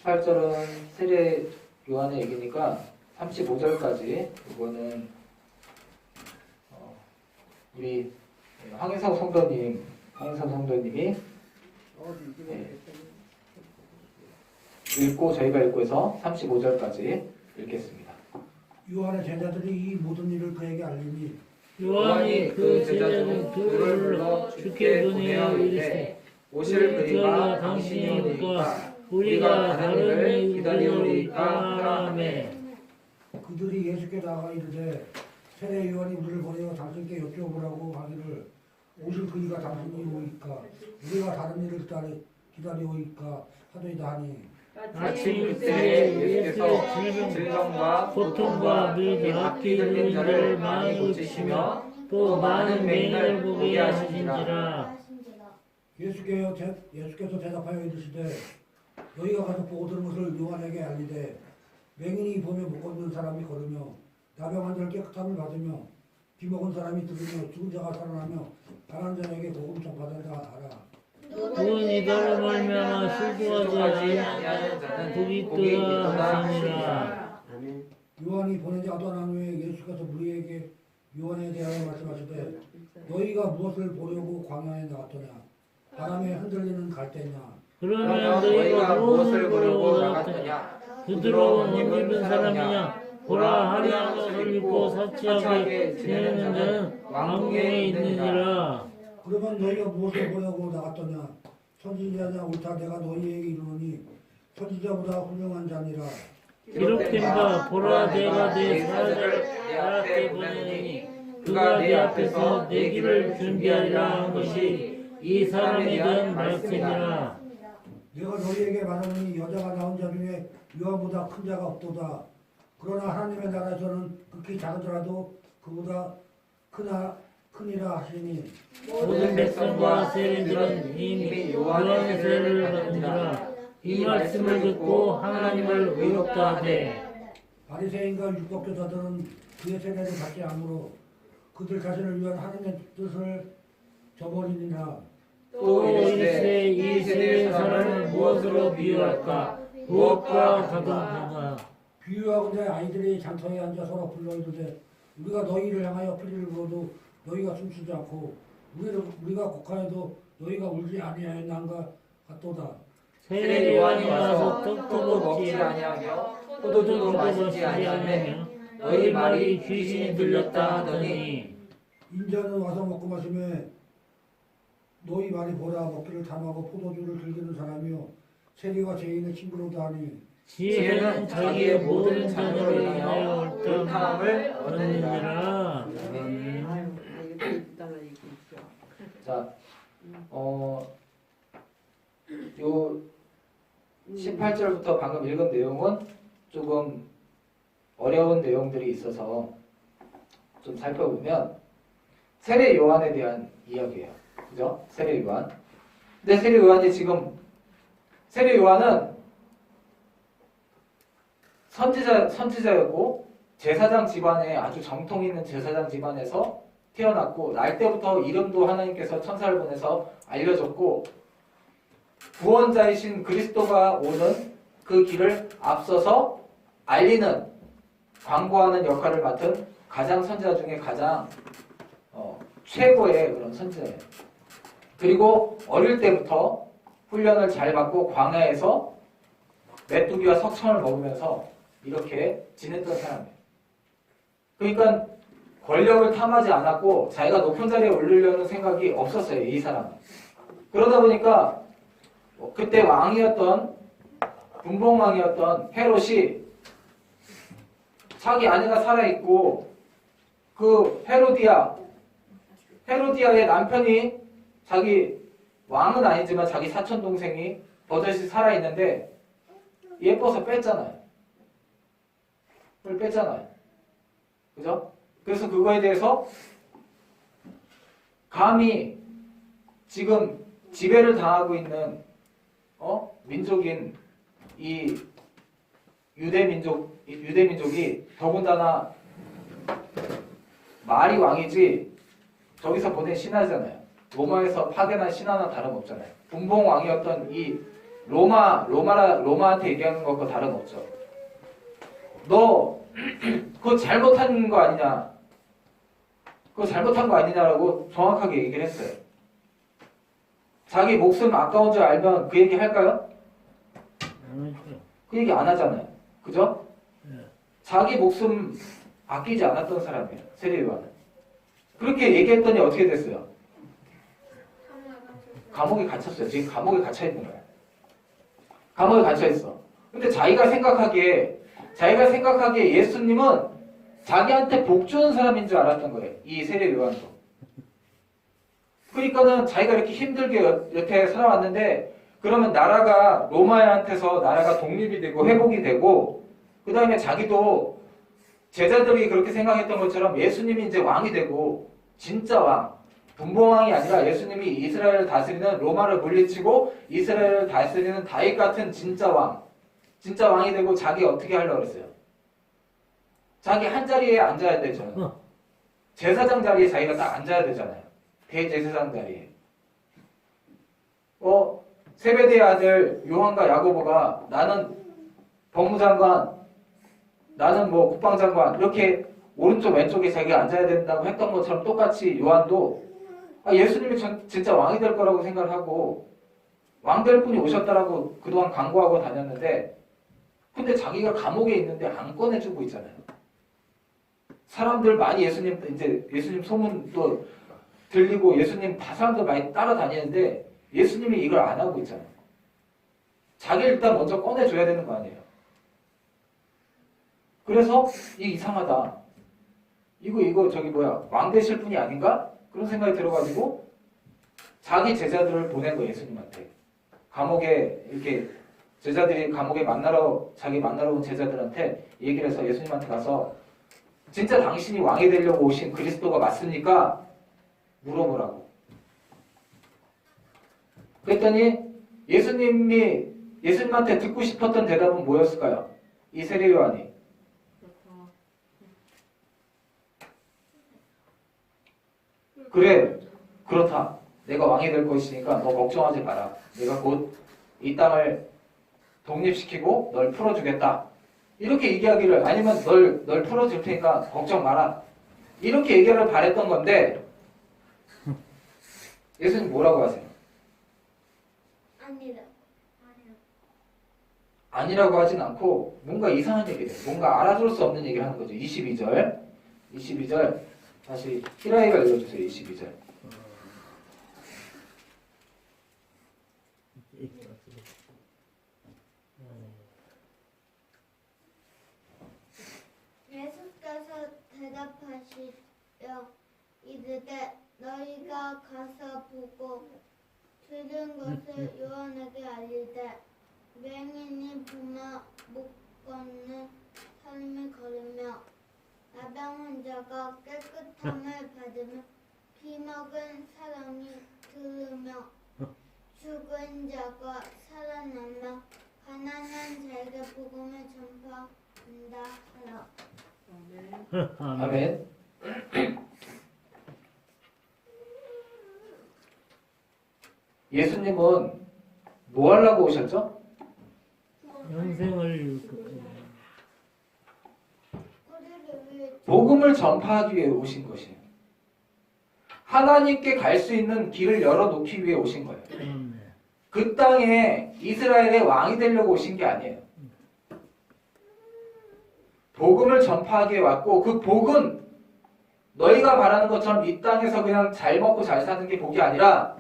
18절은 세례 요한의 얘기니까 35절까지 이거는 우리 황인성 성도님이 읽고 저희가 읽고 해서 35절까지 읽겠습니다. 요한의 제자들이 이 모든 일을 그에게 알리니 요한이 그 제자중 둘을 불러 주께 보내어 이르시되 오실 그리가 당신이 당신이 오니까 오니까 우리가 다른 일을 기다리오리까 하라매. 그들이 예수께 나아가 이르되 세례 요한이 우리를 보내어 당신께 여쭤보라고 하기를 오실 그이가 당신이 오니까 우리가 다른 일을 기다리오니까 하더이다 하니 아침 그때에 예수께서 질병과 고통과 및 악기 들린 자를 많이 고치시며 또 많은 맹인을 보게 하시는지라. 예수께서 대답하여 이르시되 너희가 가서 보고 들은 것을 요한에게 알리되 맹인이 보며 못 걷는 사람이 걸으며 나병한 자를 깨끗함을 받으며 비먹은 사람이 들으며 죽은 자가 살아나며 가난한 자에게 복음 전파된다 하라. 온 이달로 말미암아 실족하지 아니하는 자는 복이 있도다 하시니라. 요한이 보내지 아도난 후에 예수께서 무리에게 요한에 대하여 말씀하시되 너희가 무엇을 보려고 광야에 나갔더냐 바람에 흔들리는 갈대냐 그러면 너희가 무엇을 보려고 나갔더냐? 부드러운 옷 입은 사람이냐? 보라 화려한 것을 입고 사치하게 지내는 자는 왕궁에 있느니라. 그러면 너희가 무엇을 보려고 나갔더냐 선지자냐 옳다 내가 너희에게 이르노니 선지자보다 훌륭한 자니라. 기록된 바 보라 내가 내 사자를 내 앞에 보내니 그가 내 앞에서 내 길을 준비하리라 한 것이 이 사람에 대한 말씀이라. 내가 너희에게 말하노니 여자가 낳은 자 중에 요한보다 큰 자가 없도다. 그러나 하나님의 나라에서는 극히 작은자라도 그보다 크니라 하시니 모든 백성과 세리들은 이미 요한의 세례를 받으니라. 이 말씀을 듣고 하나님을 의롭다 하되 바리새인과 율법교사들은 그의 세례를 받지 않으므로 그들 자신을 위한 하나님의 뜻을 저버리니라. 또 이르시되 이 세대의 사람을 무엇으로 비유할까? 무엇과 같은가? 비유하건대 아이들이 장터에 앉아 서로 불러 이르되 우리가 너희를 향하여 피리를 불어도 너희가 춤추지 않고 우리가 곡하여도 너희가 울지 아니하였나가 같도다. 세례 요한이 와서 떡도 먹지 아니하며 포도주도 마시지 아니하며 너희 말이 귀신이 들렸다 하더니 인자는 와서 먹고 마시며 너희 말이 보라 먹기를 탐하고 포도주를 즐기는 사람이요 세리와 죄인의 친구로다 하니 지혜는 자기의 모든 자녀를 인하여 옳다함을 얻느니라. 자, 요 18절부터 방금 읽은 내용은 조금 어려운 내용들이 있어서 좀 살펴보면 세례 요한에 대한 이야기예요. 그죠? 세례 요한. 근데 세례 요한은 선지자였고 제사장 집안에 아주 정통 있는 제사장 집안에서 태어났고 날 때부터 이름도 하나님께서 천사를 보내서 알려줬고 구원자이신 그리스도가 오는 그 길을 앞서서 알리는 광고하는 역할을 맡은 가장 선지자 중에 가장 최고의 그런 선지자예요. 그리고 어릴 때부터 훈련을 잘 받고 광야에서 메뚜기와 석청을 먹으면서 이렇게 지냈던 사람이에요. 그러니까 권력을 탐하지 않았고 자기가 높은 자리에 오르려는 생각이 없었어요. 이 사람은. 그러다 보니까 그때 왕이었던 분봉왕이었던 헤롯이 자기 아내가 살아있고 그 헤로디아의 남편이 자기 왕은 아니지만 자기 사촌 동생이 버젓이 살아있는데 예뻐서 뺐잖아요. 그걸 뺐잖아요. 그죠? 그래서 그거에 대해서 감히 지금 지배를 당하고 있는 민족인 이 유대민족이 더군다나 말이 왕이지 저기서 보낸 신하잖아요. 로마에서 파견한 신하나 다름없잖아요. 분봉왕이었던 이 로마한테 얘기하는 것과 다름없죠. 너 그거 잘못한 거 아니냐? 그거 잘못한 거 아니냐라고 정확하게 얘기를 했어요. 자기 목숨 아까운 줄 알면 그 얘기 할까요? 그 얘기 안 하잖아요. 그죠? 자기 목숨 아끼지 않았던 사람이에요. 세례 요한은. 그렇게 얘기했더니 어떻게 됐어요? 감옥에 갇혔어요. 지금 감옥에 갇혀 있는 거야. 감옥에 갇혀 있어. 근데 자기가 생각하기에 예수님은 자기한테 복 주는 사람인 줄 알았던 거예요. 이 세례 요한도. 그러니까는 자기가 이렇게 힘들게 이렇게 살아왔는데 그러면 로마한테서 나라가 독립이 되고 회복이 되고 그 다음에 자기도 제자들이 그렇게 생각했던 것처럼 예수님이 이제 왕이 되고 진짜 왕, 분봉왕이 아니라 예수님이 이스라엘을 다스리는 로마를 물리치고 이스라엘을 다스리는 다윗 같은 진짜 왕이 되고 자기 어떻게 하려고 그랬어요? 자기 한 자리에 앉아야 되잖아요. 제사장 자리에 자기가 딱 앉아야 되잖아요. 대제사장 자리에. 세베대의 아들 요한과 야고보가 나는 법무장관, 나는 뭐 국방장관 이렇게 오른쪽 왼쪽에 자기가 앉아야 된다고 했던 것처럼 똑같이 요한도 예수님이 진짜 왕이 될 거라고 생각을 하고 왕 될 분이 오셨다라고 그동안 광고하고 다녔는데 근데 자기가 감옥에 있는데 안 꺼내주고 있잖아요. 사람들 많이 예수님 소문도 들리고 예수님 다 사람들 많이 따라다니는데 예수님이 이걸 안 하고 있잖아요. 자기 일단 먼저 꺼내줘야 되는 거 아니에요. 그래서 이상하다. 이거 저기 왕 되실 분이 아닌가? 그런 생각이 들어가지고 자기 제자들을 보낸 거예요. 예수님한테. 감옥에 이렇게 제자들이 감옥에 자기 만나러 온 제자들한테 얘기를 해서 예수님한테 가서 진짜 당신이 왕이 되려고 오신 그리스도가 맞습니까? 물어보라고. 그랬더니 예수님한테 듣고 싶었던 대답은 뭐였을까요? 이 세례 요한이. 그래, 그렇다. 내가 왕이 될 것이니까 너 걱정하지 마라. 내가 곧 이 땅을 독립시키고 널 풀어주겠다. 이렇게 얘기하기를 아니면 널 풀어줄 테니까 걱정 마라. 이렇게 얘기를 바랬던 건데 예수님 뭐라고 하세요? 아니라고 하진 않고 뭔가 이상한 얘기를 해요. 뭔가 알아들을 수 없는 얘기를 하는 거죠. 22절 다시 히라이가 읽어주세요. 22절. 예수께서 대답하시려 이르되 너희가 가서 보고 들은 것을 요한에게 알리되 맹인이 부모 못 걷는 사람이 걸으며 나병 환자가 깨끗함을 받으며 비먹은 사람이 들으며 죽은 자가 살아나며 가난한 자에게 복음을 전파한다 하라. 아멘. 예수님은 뭐 하려고 오셨죠? 영생을 복음을 전파하기 위해 오신 것이에요. 하나님께 갈 수 있는 길을 열어놓기 위해 오신 거예요. 그 땅에 이스라엘의 왕이 되려고 오신 게 아니에요. 복음을 전파하기 위해 왔고 그 복은 너희가 바라는 것처럼 이 땅에서 그냥 잘 먹고 잘 사는 게 복이 아니라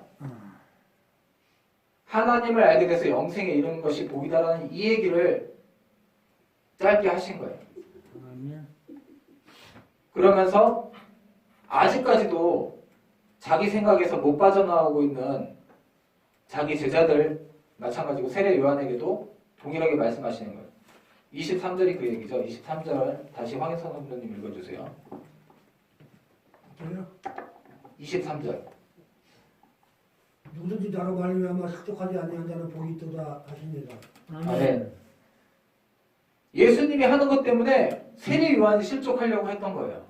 하나님을 알게 돼서 영생에 이르는 것이 복이다라는 이 얘기를 짧게 하신 거예요. 그러면서 아직까지도 자기 생각에서 못 빠져나오고 있는 자기 제자들 마찬가지고 세례 요한에게도 동일하게 말씀하시는 거예요. 23절이 그 얘기죠. 23절 다시 황혜선 선생님 읽어주세요. 23절. 누구든지 나로 말미암아 습득하지 아니한 자는 복이 있도다 하십니다. 아멘. 예수님이 하는 것 때문에 세례 요한이 실족하려고 했던 거예요.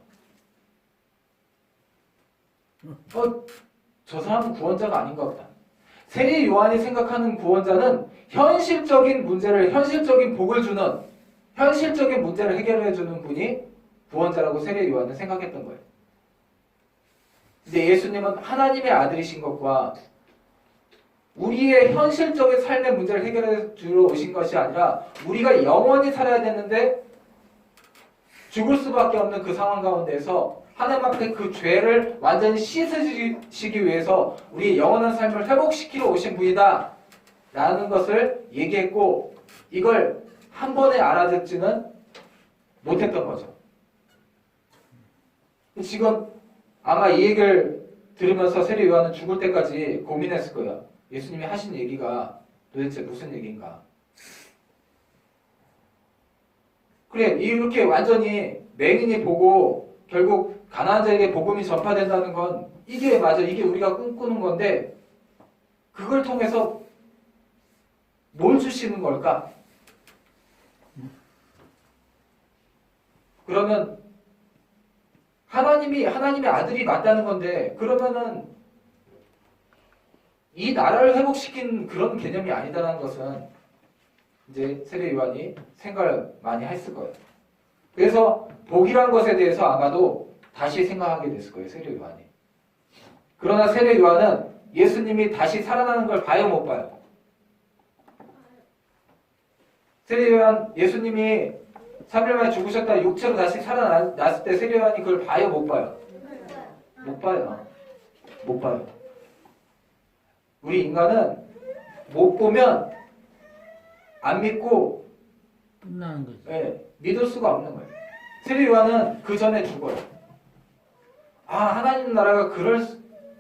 저 사람은 구원자가 아닌가 보다. 세리 요한이 생각하는 구원자는 현실적인 문제를, 현실적인 복을 주는, 현실적인 문제를 해결해 주는 분이 구원자라고 세리 요한은 생각했던 거예요. 근데 예수님은 하나님의 아들이신 것과 우리의 현실적인 삶의 문제를 해결해 주러 오신 것이 아니라 우리가 영원히 살아야 되는데 죽을 수밖에 없는 그 상황 가운데서 하나님 앞에 그 죄를 완전히 씻으시기 위해서 우리의 영원한 삶을 회복시키러 오신 분이다 라는 것을 얘기했고, 이걸 한 번에 알아듣지는 못했던 거죠. 지금 아마 이 얘기를 들으면서 세리 요한은 죽을 때까지 고민했을 거예요. 예수님이 하신 얘기가 도대체 무슨 얘기인가? 그래, 이렇게 완전히 맹인이 보고 결국 가난한 자에게 복음이 전파된다는 건 이게 맞아, 이게 우리가 꿈꾸는 건데 그걸 통해서 뭘 주시는 걸까? 그러면 하나님의 아들이 맞다는 건데, 그러면은 이 나라를 회복시킨 그런 개념이 아니다라는 것은 이제 세례 요한이 생각을 많이 했을 거예요. 그래서 복이란 것에 대해서 아마도 다시 생각하게 됐을 거예요, 세례 요한이. 그러나 세례 요한은 예수님이 다시 살아나는 걸 봐요, 못 봐요? 세례 요한, 예수님이 3일 만에 죽으셨다 육체로 다시 살아났을 때 세례 요한이 그걸 봐요, 못 봐요? 못 봐요. 못 봐요. 우리 인간은 못 보면 안 믿고 끝나는 거지. 믿을 수가 없는 거예요. 세례 요한은 그 전에 죽어요. 아, 하나님 나라가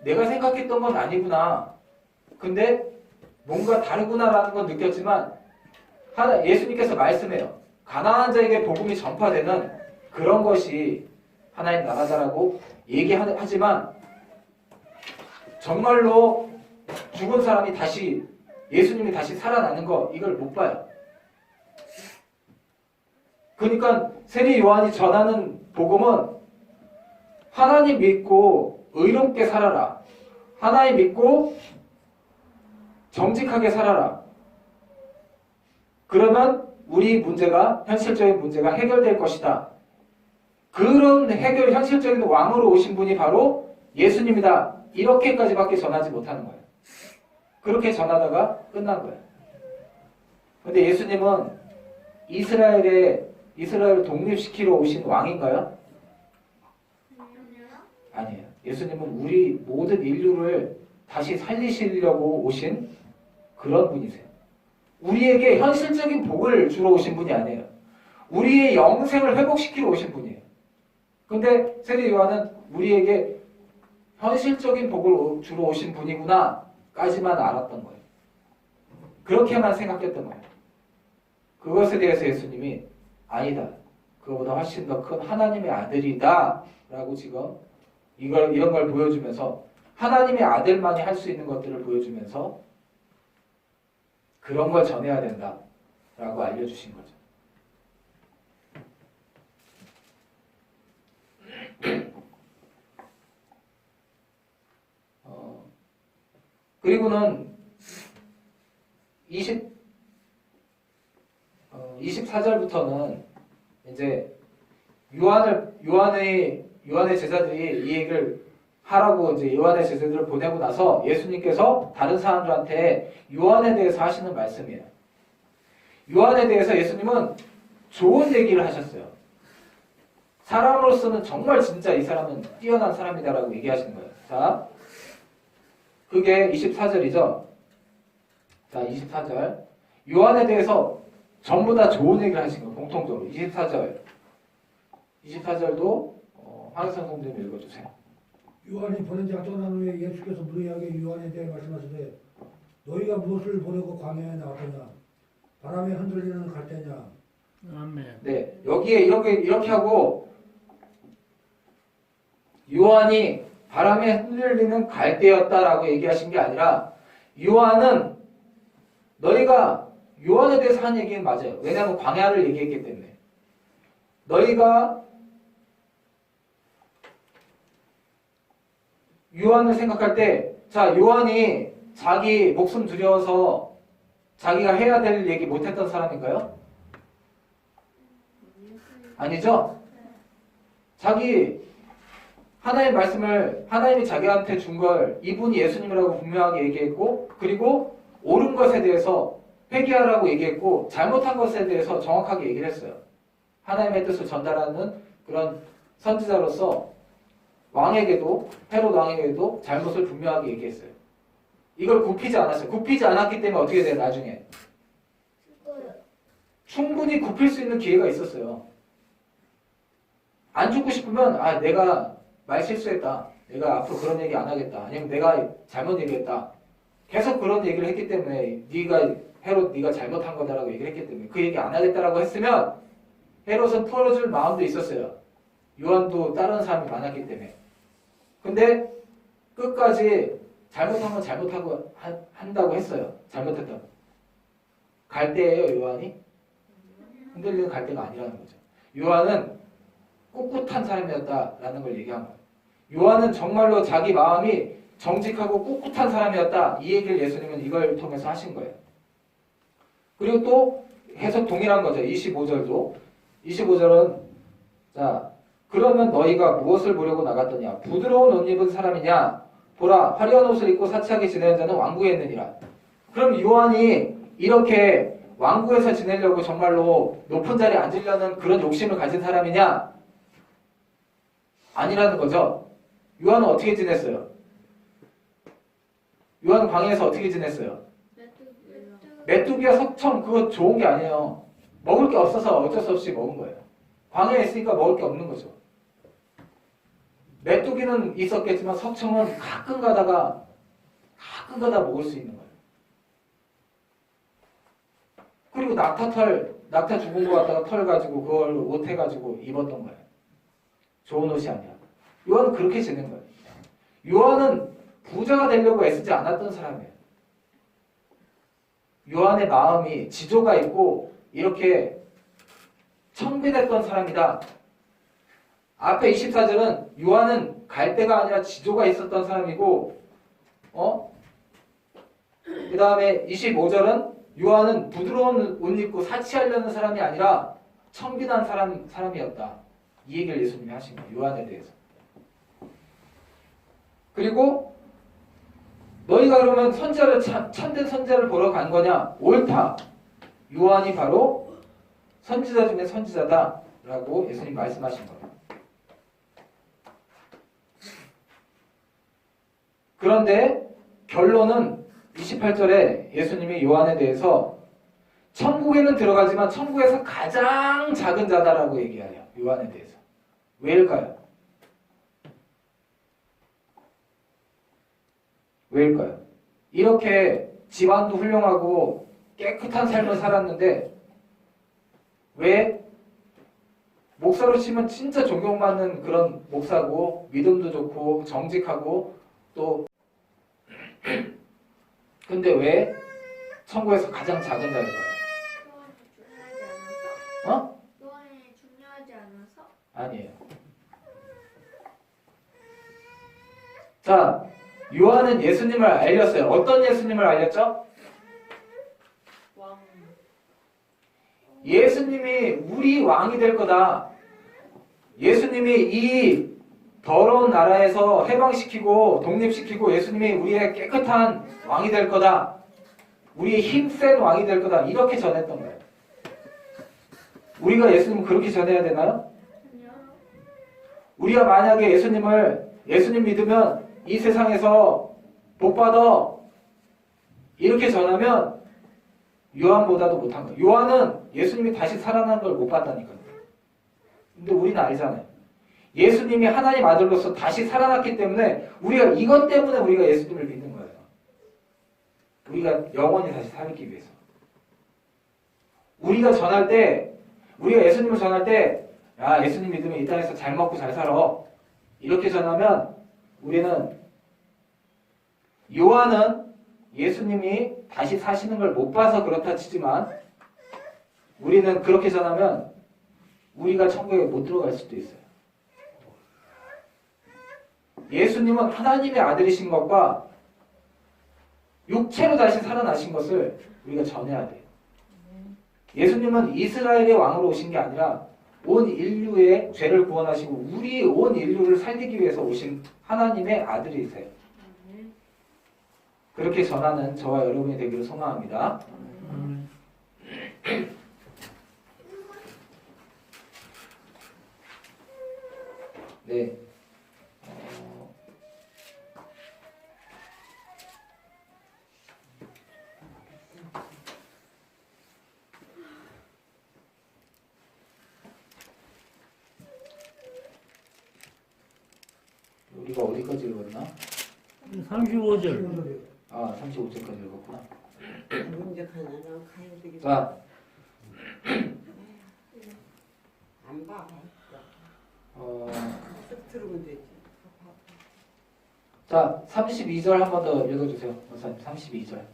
내가 생각했던 건 아니구나. 근데 뭔가 다르구나라는 건 느꼈지만 예수님께서 말씀해요. 가난한 자에게 복음이 전파되는 그런 것이 하나님 나라다라고 얘기하지만 정말로 죽은 사람이 예수님이 다시 살아나는 거, 이걸 못 봐요. 그러니까 세리 요한이 전하는 복음은 하나님 믿고 의롭게 살아라. 하나님 믿고 정직하게 살아라. 그러면 우리 문제가, 현실적인 문제가 해결될 것이다. 그런 현실적인 왕으로 오신 분이 바로 예수님이다. 이렇게까지밖에 전하지 못하는 거예요. 그렇게 전하다가 끝난 거예요. 근데 예수님은 이스라엘을 독립시키러 오신 왕인가요? 아니에요. 예수님은 우리 모든 인류를 다시 살리시려고 오신 그런 분이세요. 우리에게 현실적인 복을 주러 오신 분이 아니에요. 우리의 영생을 회복시키러 오신 분이에요. 근데 세례 요한은 우리에게 현실적인 복을 주러 오신 분이구나 까지만 알았던 거예요. 그렇게만 생각했던 거예요. 그것에 대해서 예수님이 아니다, 그거보다 훨씬 더 큰 하나님의 아들이다 라고 지금 이런 걸 보여주면서, 하나님의 아들만이 할 수 있는 것들을 보여주면서 그런 걸 전해야 된다 라고 알려주신 거죠. 그리고는 24절부터는 이제 요한의 제자들이 이 얘기를 하라고 이제 요한의 제자들을 보내고 나서 예수님께서 다른 사람들한테 요한에 대해서 하시는 말씀이에요. 요한에 대해서 예수님은 좋은 얘기를 하셨어요. 사람으로서는 정말 진짜 이 사람은 뛰어난 사람이다라고 얘기하시는 거예요. 자, 그게 24절이죠. 자, 24절. 요한에 대해서 전부 다 좋은 얘기를 하신 거예요. 공통적으로. 24절도 황희선 선생님 읽어주세요. 요한이 보낸 자가 떠난 후에 예수께서 무리에게 요한에 대해 말씀하시되 너희가 무엇을 보려고 광야에 나왔느냐? 바람에 흔들리는 갈대냐? 아멘. 네, 여기에 이렇게 하고 요한이 바람에 흔들리는 갈대였다라고 얘기하신 게 아니라, 요한은 너희가 요한에 대해서 한 얘기는 맞아요. 왜냐하면 광야를 얘기했기 때문에. 너희가 요한을 생각할 때, 자, 요한이 자기 목숨 두려워서 자기가 해야 될 얘기 못했던 사람인가요? 아니죠? 자기 하나님의 말씀을 하나님이 자기한테 준 걸 이분이 예수님이라고 분명하게 얘기했고, 그리고 옳은 것에 대해서 회개하라고 얘기했고, 잘못한 것에 대해서 정확하게 얘기를 했어요. 하나님의 뜻을 전달하는 그런 선지자로서 왕에게도, 헤롯 왕에게도 잘못을 분명하게 얘기했어요. 이걸 굽히지 않았어요. 굽히지 않았기 때문에 어떻게 돼요, 나중에? 죽어요. 충분히 굽힐 수 있는 기회가 있었어요. 안 죽고 싶으면, 아, 내가 말 실수했다. 내가 앞으로 그런 얘기 안 하겠다. 아니면 내가 잘못 얘기했다. 계속 그런 얘기를 했기 때문에, 헤롯 네가 잘못한 거다라고 얘기를 했기 때문에 그 얘기 안 하겠다라고 했으면 헤롯은 풀어줄 마음도 있었어요. 요한도 다른 사람이 많았기 때문에. 근데 끝까지 잘못한 건 잘못하고 한다고 했어요. 잘못했다고. 갈대예요, 요한이? 흔들리는 갈대가 아니라는 거죠. 요한은 꿋꿋한 사람이었다라는 걸 얘기한 거예요. 요한은 정말로 자기 마음이 정직하고 꿋꿋한 사람이었다. 이 얘기를 예수님은 이걸 통해서 하신 거예요. 그리고 또 해석 동일한 거죠. 25절도. 25절은 자, 그러면 너희가 무엇을 보려고 나갔더냐? 부드러운 옷 입은 사람이냐? 보라, 화려한 옷을 입고 사치하게 지내는 자는 왕궁에 있느니라. 그럼 요한이 이렇게 왕궁에서 지내려고 정말로 높은 자리에 앉으려는 그런 욕심을 가진 사람이냐? 아니라는 거죠. 요한은 어떻게 지냈어요? 요한은 광야에서 어떻게 지냈어요? 메뚜기와 석청, 그거 좋은 게 아니에요. 먹을 게 없어서 어쩔 수 없이 먹은 거예요. 광야에 있으니까 먹을 게 없는 거죠. 메뚜기는 있었겠지만 석청은 가끔 가다 먹을 수 있는 거예요. 그리고 낙타 죽은 거 갖다가 털 가지고 그걸 옷 해가지고 입었던 거예요. 좋은 옷이 아니라. 요한은 그렇게 지낸 거예요. 요한은 부자가 되려고 애쓰지 않았던 사람이에요. 요한의 마음이 지조가 있고 이렇게 청빈했던 사람이다. 앞에 24절은 요한은 갈대가 아니라 지조가 있었던 사람이고, 그 다음에 25절은 요한은 부드러운 옷 입고 사치하려는 사람이 아니라 청빈한 사람이었다. 이 얘기를 예수님이 하신 거예요. 요한에 대해서. 그리고 너희가 그러면 참된 선지자를 보러 간 거냐? 옳다. 요한이 바로 선지자 중에 선지자다. 라고 예수님 말씀하신 거예요. 그런데 결론은 28절에 예수님이 요한에 대해서 천국에는 들어가지만 천국에서 가장 작은 자다라고 얘기해요. 요한에 대해서. 왜일까요? 왜일까요? 이렇게 집안도 훌륭하고 깨끗한 삶을 살았는데 왜 목사로 치면 진짜 존경받는 그런 목사고 믿음도 좋고 정직하고 또 근데 왜 천국에서 가장 작은 자일까요? 어? 요한이 중요하지 않아서? 아니에요. 자, 요한은 예수님을 알렸어요. 어떤 예수님을 알렸죠? 왕. 예수님이 우리 왕이 될 거다. 예수님이 이 더러운 나라에서 해방시키고 독립시키고 예수님이 우리의 깨끗한 왕이 될 거다. 우리의 힘센 왕이 될 거다. 이렇게 전했던 거예요. 우리가 예수님을 그렇게 전해야 되나요? 우리가 만약에 예수님 믿으면 이 세상에서 복 받아 이렇게 전하면 요한보다도 못한 거예요. 요한은 예수님이 다시 살아난 걸 못 봤다니까요. 근데 우리는 알잖아요. 예수님이 하나님 아들로서 다시 살아났기 때문에 우리가 이것 때문에 우리가 예수님을 믿는 거예요. 우리가 영원히 다시 살기 위해서. 우리가 예수님을 전할 때 야, 예수님 믿으면 이 땅에서 잘 먹고 잘 살아. 이렇게 전하면 우리는 요한은 예수님이 다시 사시는 걸 못 봐서 그렇다 치지만 우리는 그렇게 전하면 우리가 천국에 못 들어갈 수도 있어요. 예수님은 하나님의 아들이신 것과 육체로 다시 살아나신 것을 우리가 전해야 돼요. 예수님은 이스라엘의 왕으로 오신 게 아니라 온 인류의 죄를 구원하시고 우리 온 인류를 살리기 위해서 오신 하나님의 아들이세요. 그렇게 전하는 저와 여러분이 되기를 소망합니다. 네. 우리가 어디까지 읽었나? 35절. 아, 35절까지 읽었구나. 문제 하나랑 가야 되겠다. 자, 안 봐. 어, 쓱 들으면 되지. 자, 32절 한 번 더 읽어주세요. 목사님, 32절.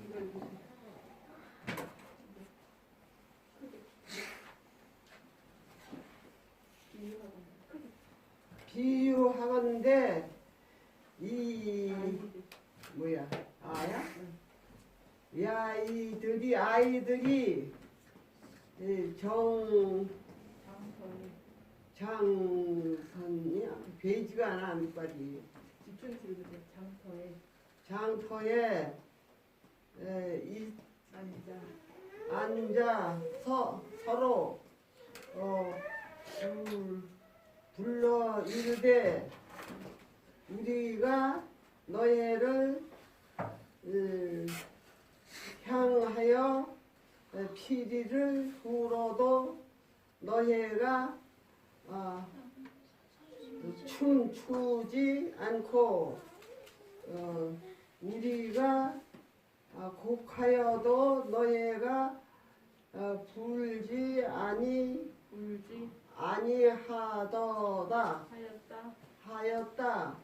비유하건대 이 뭐야 아야? 아이들이 장선이야 베이지가 않아 밑발이 장터에 앉아 서로 불러 이르되 우리가 너희를 향하여 피리를 불어도 너희가 춤추지 않고 우리가 곡하여도 너희가 불지 아니하도다 하였다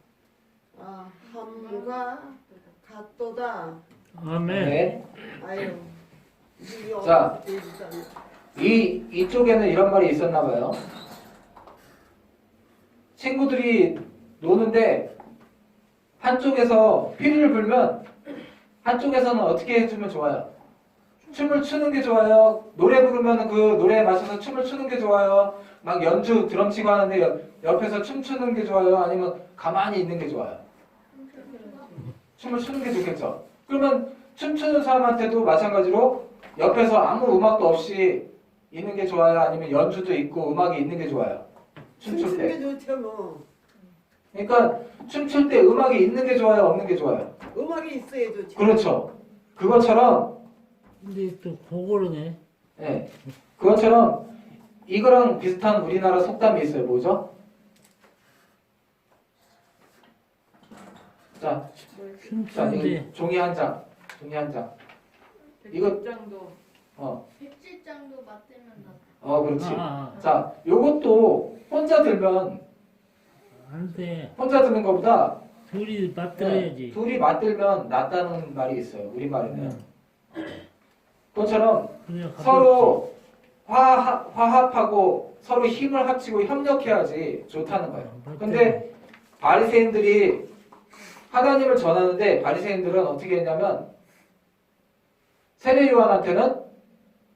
함과 같도다. 아멘. 네. 아유 자. 이쪽에는 이런 말이 있었나 봐요. 친구들이 노는데 한쪽에서 피리를 불면 한쪽에서는 어떻게 해주면 좋아요? 춤을 추는 게 좋아요? 노래 부르면 그 노래에 맞춰서 춤을 추는 게 좋아요? 막 연주 드럼 치고 하는데 옆에서 춤추는 게 좋아요? 아니면 가만히 있는 게 좋아요? 춤을 추는 게 좋겠죠? 그러면 춤추는 사람한테도 마찬가지로 옆에서 아무 음악도 없이 있는 게 좋아요? 아니면 연주도 있고 음악이 있는 게 좋아요? 춤출 때. 춤추는 게 좋죠 뭐. 그러니까 춤출 때 음악이 있는 게 좋아요? 없는 게 좋아요? 음악이 있어야 좋죠. 그렇죠. 그것처럼 근데 또 그거르네. 네. 그것처럼 이거랑 비슷한 우리나라 속담이 있어요. 뭐죠? 자, 춤추는데 이 종이 한 장. 이거 백질장도 맞들면 나. 그렇지. 아, 자, 요것도 혼자 들면 안 돼. 혼자 드는 것보다 둘이 맞들어야지. 둘이 맞들면 낫다는 말이 있어요. 우리말에는. 응. 그것처럼 그래야 가볍지. 서로 화합하고 서로 힘을 합치고 협력해야지 좋다는 거예요. 근데 바리새인들이 하나님을 전하는데 바리새인들은 어떻게 했냐면 세례 요한한테는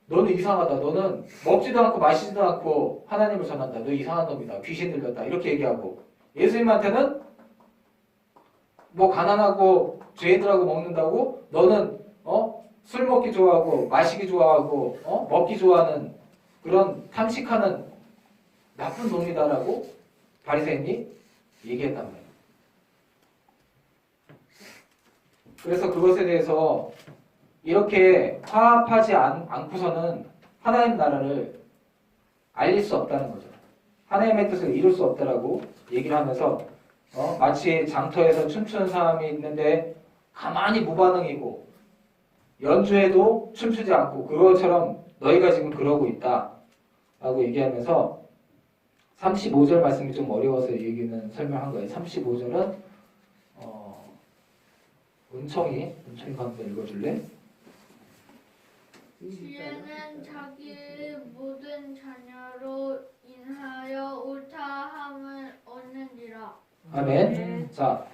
너는 이상하다. 너는 먹지도 않고 마시지도 않고 하나님을 전한다. 너 이상한 놈이다. 귀신 들렸다. 이렇게 얘기하고 예수님한테는 뭐 가난하고 죄인들하고 먹는다고 너는 술 먹기 좋아하고 마시기 좋아하고 먹기 좋아하는 그런 탐식하는 나쁜 놈이다라고 바리새인이 얘기했단 말이에요. 그래서 그것에 대해서 이렇게 화합하지 않고서는 하나님 나라를 알릴 수 없다는 거죠. 하나님의 뜻을 이룰 수 없다라고 얘기를 하면서 마치 장터에서 춤추는 사람이 있는데 가만히 무반응이고 연주해도 춤추지 않고 그것처럼 너희가 지금 그러고 있다 라고 얘기하면서 35절 말씀이 좀 어려워서 얘기는 설명한 거예요. 35절은 은총이가 한번 읽어줄래? 지혜는 자기의 모든 자녀로 인하여 옳다함을 얻는지라. 아멘. 자,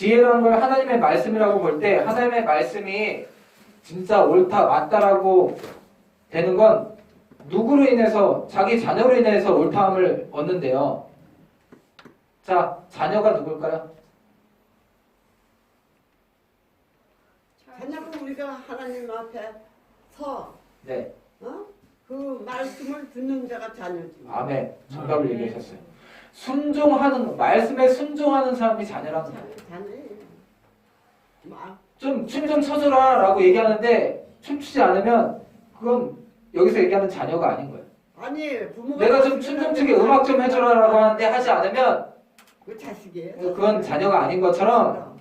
지혜라는 걸 하나님의 말씀이라고 볼 때 하나님의 말씀이 진짜 옳다 맞다라고 되는 건 누구로 인해서 자기 자녀로 인해서 옳다함을 얻는데요. 자, 자녀가 누굴까요? 자녀는 우리가 하나님 앞에 서, 네, 그 말씀을 듣는 자가 자녀지. 아멘. 정답을 얘기하셨어요. 순종하는 말씀에 순종하는 사람이 자녀라는 거예요. 자녀예요. 좀 춤 좀 춰줘라라고 얘기하는데 춤추지 않으면 그건 여기서 얘기하는 자녀가 아닌 거예요. 아니 부모가 내가 좀 춤 좀 추게 음악 좀 해줘라라고 하는데 하지 않으면 그 자식이에요. 그건 자녀가 아닌 것처럼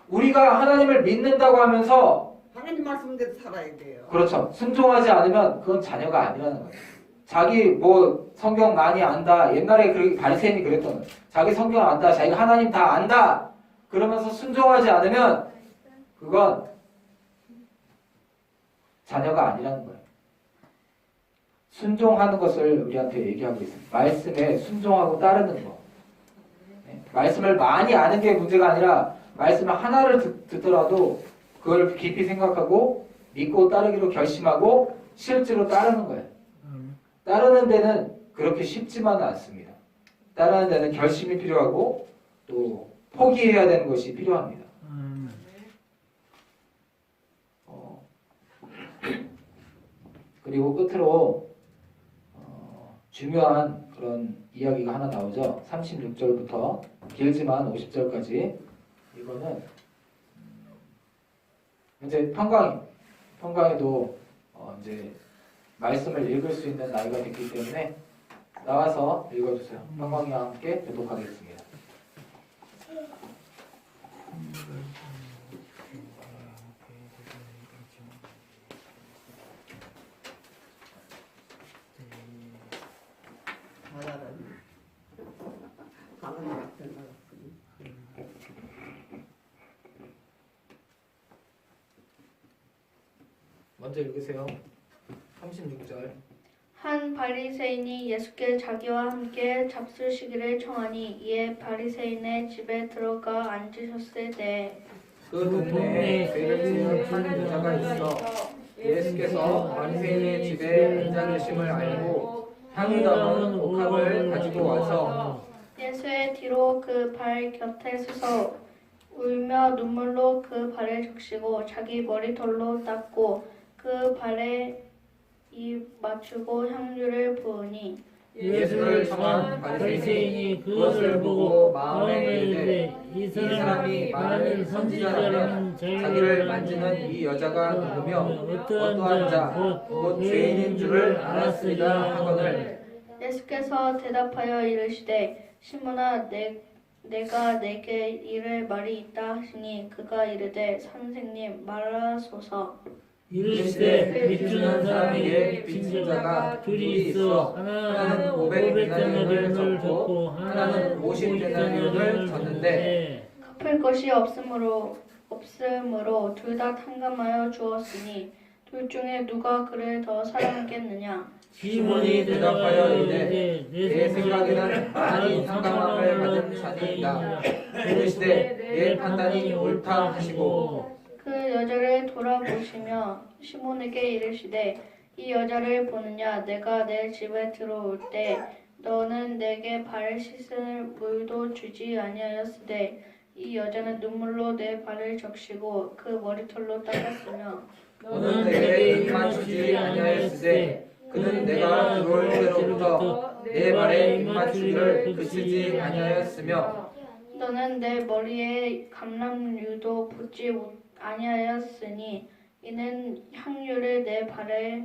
우리가 하나님을 믿는다고 하면서 하나님 말씀대로 살아야 돼요. 그렇죠. 순종하지 않으면 그건 자녀가 아니라는 거예요. 자기 뭐 성경 많이 안다. 옛날에 그 바리새인이 그랬던 거예요. 자기 성경 안다. 자기가 하나님 다 안다. 그러면서 순종하지 않으면 그건 자녀가 아니라는 거예요. 순종하는 것을 우리한테 얘기하고 있습니다. 말씀에 순종하고 따르는 거. 네? 말씀을 많이 아는 게 문제가 아니라 말씀을 하나를 듣더라도 그걸 깊이 생각하고 믿고 따르기로 결심하고 실제로 따르는 거예요. 따르는 데는 그렇게 쉽지만은 않습니다. 따르는 데는 결심이 필요하고 또 포기해야 되는 것이 필요합니다. 그리고 끝으로 중요한 그런 이야기가 하나 나오죠. 36절부터 길지만 50절까지. 이거는 이제 평강이도 이제 말씀을 읽을 수 있는 나이가 됐기 때문에 나와서 읽어주세요. 평강이와 함께 교독하겠습니다. 잘하라니. 하나님 앞에 나갔으니. 먼저 읽으세요. 36절. 한 바리새인이 예수께 자기와 함께 잡수시기를 청하니 이에 바리새인의 집에 들어가 앉으셨을 때 그 동네에 죄를 지은 한 여자가 있어 예수께서 바리새인의 집에 앉아 계심을 알고 향이 담은 옥합을 가지고 와서 예수의 뒤로 그 발 곁에 서서 울며 눈물로 그 발을 적시고 자기 머리털로 닦고 그 발에 입 맞추고 향유를 부으니 예수를 청한 바리새인이 그것을 보고 마음에 이르되 이 사람이 많은 선지자라는 자기를 만지는 이 여자가 누구며 어떠한 자 곧 죄인인 줄을 알았으리라 하거늘 예수께서 대답하여 이르시되 시몬아 내가 내게 이를 말이 있다 하시니 그가 이르되 선생님 말하소서. 이르시되 빚주는 사람에게 빚진 자가 둘이 있어 하나는 500데나리온을 줬고 하나는 50데나리온을 줬는데 갚을 것이 없으므로 둘 다 탕감하여 주었으니 둘 중에 누가 그를 더 사랑하겠느냐. 시몬이 대답하여 이르되 내 생각에는 많이 탕감함을 받은 자니이다. 이르시되 내 판단이 옳다 하시고 그 여자를 돌아보시며 시몬에게 이르시되 이 여자를 보느냐. 내가 내 집에 들어올 때 너는 내게 발을 씻을 물도 주지 아니하였으되 이 여자는 눈물로 내 발을 적시고 그 머리털로 닦았으며 너는 내게 입만 주지 아니하였으되 그는 내가 들어올 때로부터 내 발에 입만 주기를 그치지 아니하였으며 너는 내 머리에 감람유도 붓지 아니하였으니 이는 향유를 내 발에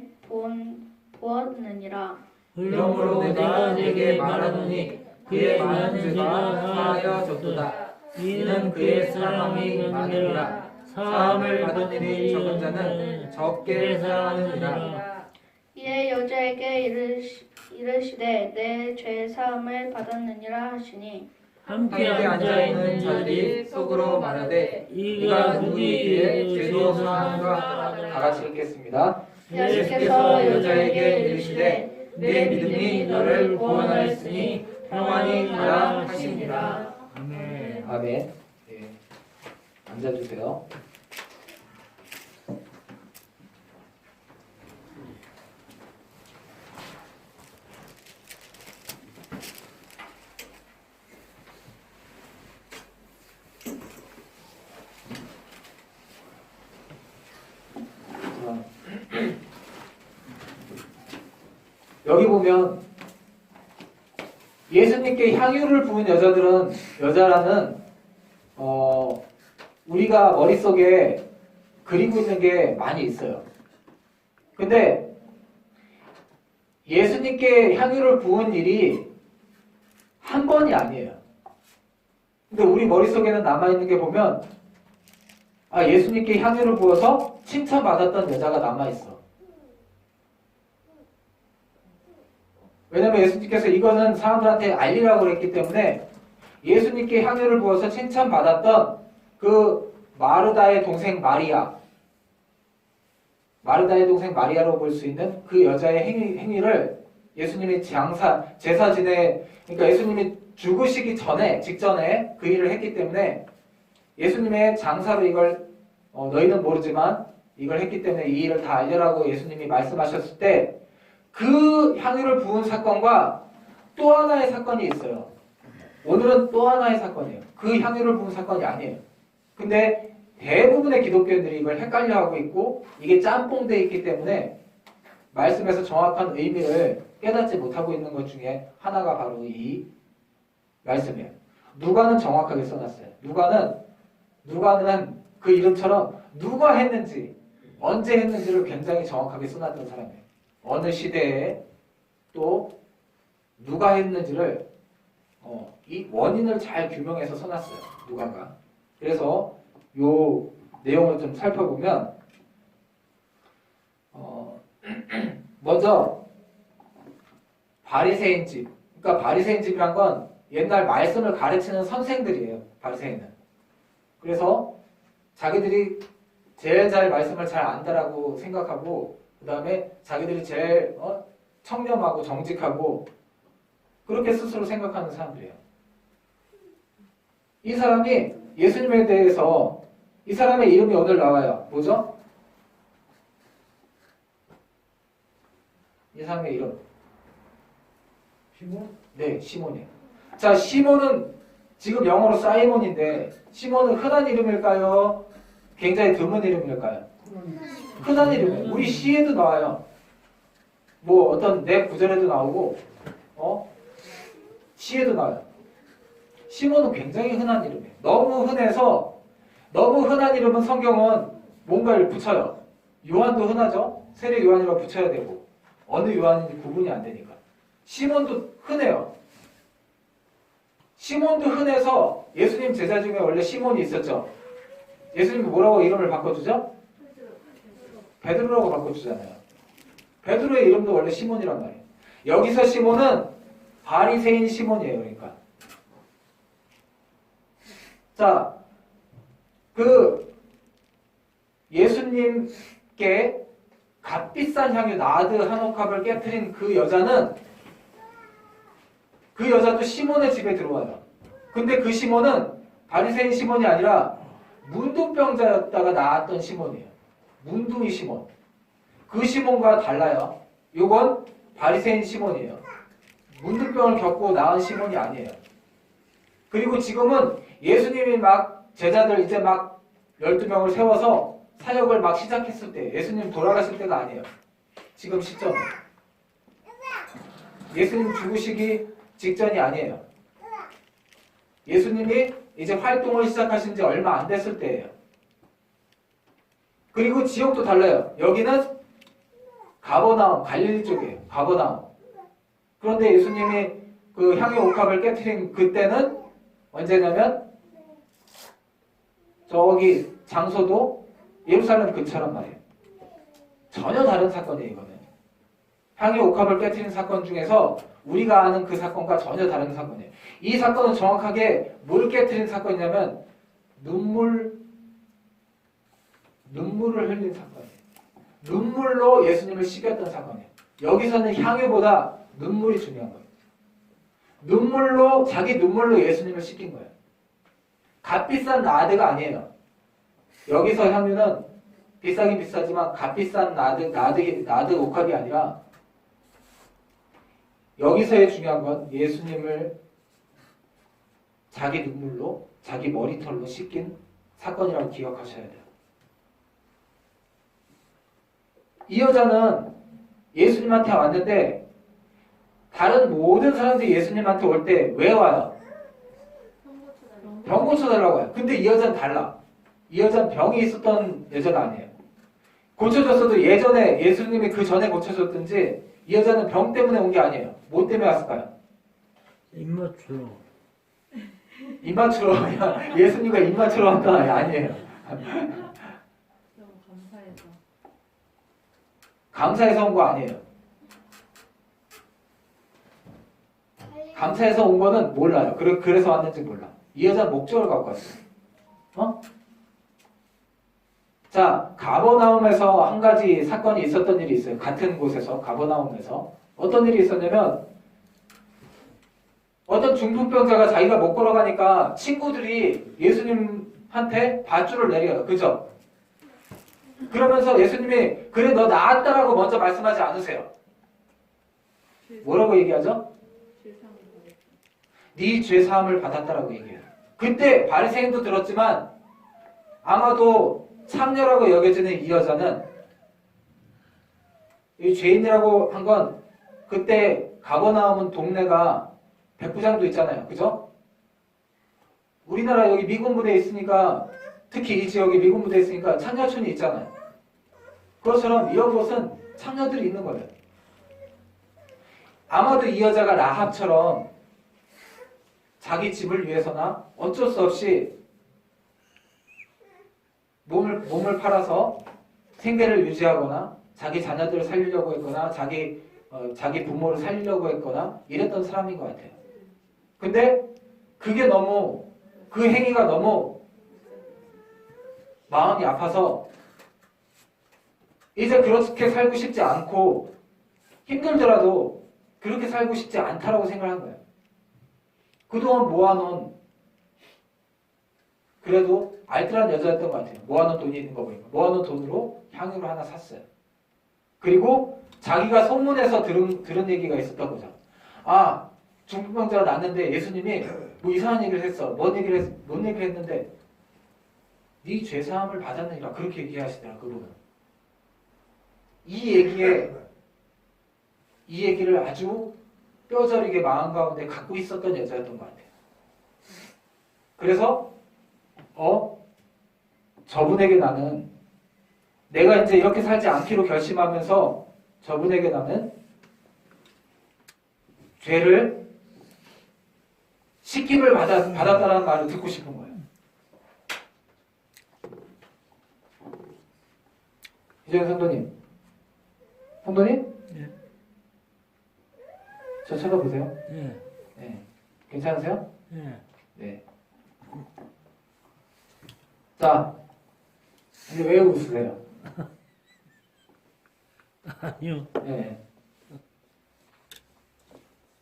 부었느니라. 그러므로 내가 네게 말하노니 그의 많은 죄가 사하여졌도다. 이는 그의 사랑이 많으니라. 사함을 받은 일이 적은 자는 적게 사랑하느니라. 이에 여자에게 이르시되 내 죄 사함을 받았느니라 하시니 함께 앉아있는 자들이 속으로 말하되 이가 누구이기에 죄도 사함과 다 같이 읽겠습니다. 예수께서 여자에게 이르시되 내 믿음이 너를 구원하였으니 평안히 가라 하시니라. 아멘. 아멘. 예. 앉아주세요. 여기 보면 예수님께 향유를 부은 여자라는 우리가 머릿속에 그리고 있는 게 많이 있어요. 근데 예수님께 향유를 부은 일이 한 번이 아니에요. 근데 우리 머릿속에는 남아있는 게 보면 예수님께 향유를 부어서 칭찬받았던 여자가 남아있어. 왜냐면 예수님께서 이거는 사람들한테 알리라고 그랬기 때문에 예수님께 향유를 부어서 칭찬받았던 그 마르다의 동생 마르다의 동생 마리아로 볼 수 있는 그 여자의 행위를 예수님이 제사 지내, 그러니까 예수님이 죽으시기 직전에 그 일을 했기 때문에 예수님의 장사로 이걸 너희는 모르지만 이걸 했기 때문에 이 일을 다 알려라고 예수님이 말씀하셨을 때 그 향유를 부은 사건과 또 하나의 사건이 있어요. 오늘은 또 하나의 사건이에요. 그 향유를 부은 사건이 아니에요. 근데 대부분의 기독교인들이 이걸 헷갈려하고 있고 이게 짬뽕되어 있기 때문에 말씀에서 정확한 의미를 깨닫지 못하고 있는 것 중에 하나가 바로 이 말씀이에요. 누가는 정확하게 써놨어요. 누가는 그 이름처럼 누가 했는지 언제 했는지를 굉장히 정확하게 써놨던 사람이에요. 어느 시대에 또 누가 했는지를 이 원인을 잘 규명해서 써놨어요. 누가가. 그래서 요 내용을 좀 살펴보면 먼저 바리새인 집. 그러니까 바리새인 집이란 건 옛날 말씀을 가르치는 선생들이에요. 바리새인은. 그래서 자기들이 제일 잘 말씀을 잘 안다라고 생각하고 그 다음에 자기들이 제일 청렴하고 정직하고 그렇게 스스로 생각하는 사람들이에요. 이 사람이 예수님에 대해서 이 사람의 이름이 오늘 나와요. 뭐죠? 이 사람의 이름. 시몬? 네, 시몬이에요. 자, 시몬은 지금 영어로 사이몬인데 시몬은 흔한 이름일까요? 굉장히 드문 이름일까요? 흔한 이름이에요. 우리 시에도 나와요. 뭐 어떤 내 구절에도 나오고 시에도 나와요. 시몬은 굉장히 흔한 이름이에요. 너무 흔한 이름은 성경은 뭔가를 붙여요. 요한도 흔하죠? 세례 요한이라고 붙여야 되고 어느 요한인지 구분이 안 되니까. 시몬도 흔해요. 시몬도 흔해서 예수님 제자 중에 원래 시몬이 있었죠. 예수님이 뭐라고 이름을 바꿔주죠? 베드로라고 바꿔주잖아요. 베드로의 이름도 원래 시몬이란 말이에요. 여기서 시몬은 바리새인 시몬이에요. 그러니까. 자, 그 예수님께 값비싼 향유 나드 한 옥합을 깨트린 그 여자도 시몬의 집에 들어와요. 근데 그 시몬은 바리새인 시몬이 아니라 문둥병자였다가 나았던 시몬이에요. 문둥이 시몬. 그 시몬과 달라요. 이건 바리새인 시몬이에요. 문둥병을 겪고 나은 시몬이 아니에요. 그리고 지금은 예수님이 막 제자들 이제 막 12명을 세워서 사역을 막 시작했을 때 예수님 돌아가실 때가 아니에요. 지금 시점은. 예수님 죽으시기 직전이 아니에요. 예수님이 이제 활동을 시작하신 지 얼마 안 됐을 때예요. 그리고 지역도 달라요. 여기는 가버나움, 갈릴리 쪽이에요. 가버나움. 그런데 예수님이 그 향유 옥합을 깨트린 그때는 언제냐면 저기 장소도 예루살렘 근처란 말이에요. 전혀 다른 사건이에요. 이거는. 향유 옥합을 깨트린 사건 중에서 우리가 아는 그 사건과 전혀 다른 사건이에요. 이 사건은 정확하게 뭘 깨트린 사건이냐면 눈물을 흘린 사건이에요. 눈물로 예수님을 식였던 사건이에요. 여기서는 향유보다 눈물이 중요한 거예요. 자기 눈물로 예수님을 식힌 거예요. 값비싼 나드가 아니에요. 여기서 향유는 비싸긴 비싸지만 값비싼 나드 옥합이 아니라 여기서의 중요한 건 예수님을 자기 눈물로 자기 머리털로 씻긴 사건이라고 기억하셔야 돼요. 이 여자는 예수님한테 왔는데 다른 모든 사람들이 예수님한테 올 때 왜 와요? 병 고쳐달라고 해요. 근데 이 여자는 달라. 이 여자는 병이 있었던 여자가 아니에요. 고쳐줬어도 예전에 예수님이 그 전에 고쳐줬든지 이 여자는 병 때문에 온 게 아니에요. 뭐 때문에 왔을까요? 입맞추러. 입 맞추러 예수님과 입 맞추러 왔다 아니에요. 너무 감사해서. 감사해서 온 거 아니에요. 감사해서 온 거는 몰라요. 그래서 왔는지 몰라. 이 여자는 목적을 갖고 왔어요. 자, 가버나움에서 한 가지 사건이 있었던 일이 있어요. 같은 곳에서 가버나움에서 어떤 일이 있었냐면 어떤 중풍병자가 자기가 못 걸어가니까 친구들이 예수님한테 밧줄을 내려요. 그죠? 그러면서 예수님이 그래 너 나았다라고 먼저 말씀하지 않으세요. 뭐라고 얘기하죠? 네 죄사함을 받았다라고 얘기해요. 그때 바리새인도 들었지만 아마도 창녀라고 여겨지는 이 여자는 이 죄인이라고 한 건 그때 가버나움은 동네가 백부장도 있잖아요. 그죠? 우리나라 여기 미군 부대에 있으니까 특히 이 지역에 미군 부대에 있으니까 창녀촌이 있잖아요. 그것처럼 이런 곳은 창녀들이 있는 거예요. 아마도 이 여자가 라합처럼 자기 집을 위해서나 어쩔 수 없이 몸을 팔아서 생계를 유지하거나 자기 자녀들을 살리려고 했거나 자기 부모를 살리려고 했거나 이랬던 사람인 것 같아요. 근데 그게 너무 그 행위가 너무 마음이 아파서 이제 그렇게 살고 싶지 않고 힘들더라도 그렇게 살고 싶지 않다라고 생각한 거예요. 그동안 모아놓은 그래도 알뜰한 여자였던 것 같아요. 모아놓은 돈이 있는 거 보니까 모아놓은 돈으로 향유를 하나 샀어요. 그리고 자기가 소문에서 들은 얘기가 있었던 거죠. 아, 중풍병자가 났는데 예수님이 뭐 이상한 얘기를 했어. 뭔 얘기를 했는데 네 죄사함을 받았느니라 그렇게 얘기하시더라. 그분은 이 얘기를 아주 뼈저리게 마음 가운데 갖고 있었던 여자였던 것 같아요. 그래서 저분에게 나는 내가 이제 이렇게 살지 않기로 결심하면서 저분에게 나는 죄를 씻김을 받았다는 말을 듣고 싶은 거예요. 이재현 성도님, 예. 저 쳐다보세요. 예. 네. 괜찮으세요? 예. 네. 자, 근데 왜 웃으세요? 아니요. 네.